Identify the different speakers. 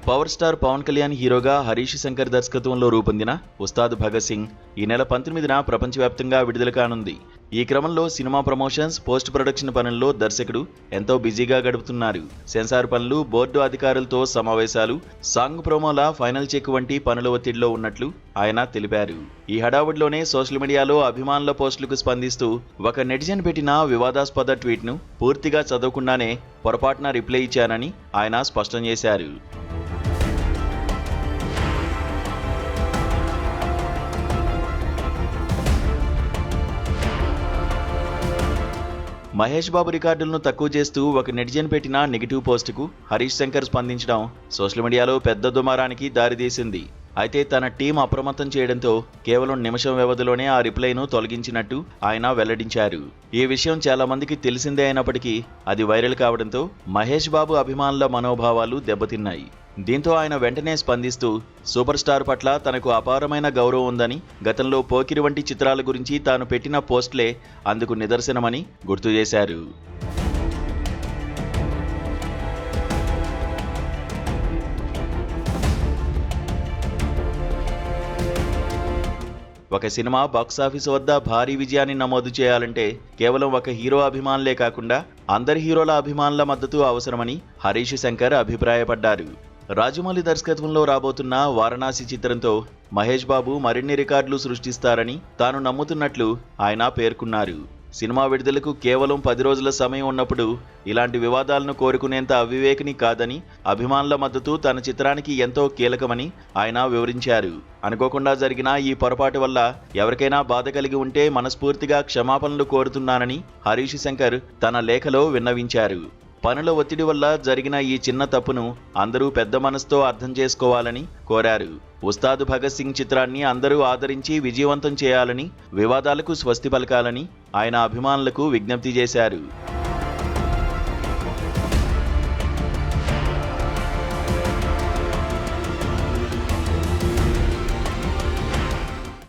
Speaker 1: Power star Pawan Kalyan హీరోగా హరీష్ శంకర్ దర్శకత్వంలో రూపొందిన ఉస్తాద్ భగత్ సింగ్ ఈ నెల 19న ప్రపంచవ్యాప్తంగా విడుదల కానుంది. ఈ క్రమంలో సినిమా ప్రమోషన్స్, పోస్ట్ ప్రొడక్షన్ పనుల్లో దర్శకుడు ఎంతో బిజీగా గడుపుతున్నారు. సెన్సార్ పనులు, బోర్డు అధికారులతో సమావేశాలు, సాంగ్ ప్రోమోల ఫైనల్ చెక్ వంటి పనుల ఒత్తిడిలో ఉన్నట్లు ఆయన తెలిపారు. ఈ హడావుడిలోనే సోషల్ మీడియాలో అభిమానుల పోస్టులకు స్పందిస్తూ ఒక నెటిజన్ పెట్టిన వివాదాస్పద ట్వీట్ను పూర్తిగా చదవకుండానే పొరపాటున రిప్లై ఇచ్చానని ఆయన స్పష్టం చేశారు. మహేష్ బాబు రికార్డులను తక్కువ చేస్తూ ఒక నెటిజన్ పెట్టిన నెగిటివ్ పోస్టుకు హరీష్ శంకర్ స్పందించడం సోషల్ మీడియాలో పెద్ద దుమారానికి దారితీసింది. అయితే తన టీం అప్రమత్తం చేయడంతో కేవలం నిమిషం వ్యవధిలోనే ఆ రిప్లైను తొలగించినట్టు ఆయన వెల్లడించారు. ఈ విషయం చాలా మందికి తెలిసిందే అయినప్పటికీ అది వైరల్ కావడంతో మహేష్ బాబు అభిమానుల మనోభావాలు దెబ్బతిన్నాయి. దీంతో ఆయన వెంటనే స్పందిస్తూ సూపర్ స్టార్ పట్ల తనకు అపారమైన గౌరవం ఉందని, గతంలో పోకిరి వంటి చిత్రాల గురించి తాను పెట్టిన పోస్టులే అందుకు నిదర్శనమని గుర్తు చేశారు. ఒక సినిమా బాక్సాఫీస్ వద్ద భారీ విజయాన్ని నమోదు చేయాలంటే కేవలం ఒక హీరో అభిమానులే కాకుండా అందరి హీరోల అభిమానుల మద్దతు అవసరమని హరీష్ శంకర్ అభిప్రాయపడ్డారు. రాజమౌళి దర్శకత్వంలో రాబోతున్న వారణాసి చిత్రంతో మహేష్ బాబు మరిన్ని రికార్డులు సృష్టిస్తారని తాను నమ్ముతున్నట్లు ఆయన పేర్కొన్నారు. సినిమా విడుదలకు కేవలం 10 రోజుల సమయం ఉన్నప్పుడు ఇలాంటి వివాదాలను కోరుకునేంత అవివేకిని కాదని, అభిమానుల మద్దతు తన చిత్రానికి ఎంతో కీలకమని ఆయన వివరించారు. అనుకోకుండా జరిగిన ఈ పొరపాటు వల్ల ఎవరికైనా బాధ కలిగి ఉంటే మనస్ఫూర్తిగా క్షమాపణలు కోరుతున్నానని హరీష్ శంకర్ తన లేఖలో విన్నవించారు. పనుల ఒత్తిడి వల్ల జరిగిన ఈ చిన్న తప్పును అందరూ పెద్ద మనసుతో అర్థం చేసుకోవాలని కోరారు. ఉస్తాద్ భగత్ సింగ్ చిత్రాన్ని అందరూ ఆదరించి విజయవంతం చేయాలని, వివాదాలకు స్వస్తి పలకాలని ఆయన అభిమానులకు విజ్ఞప్తి చేశారు.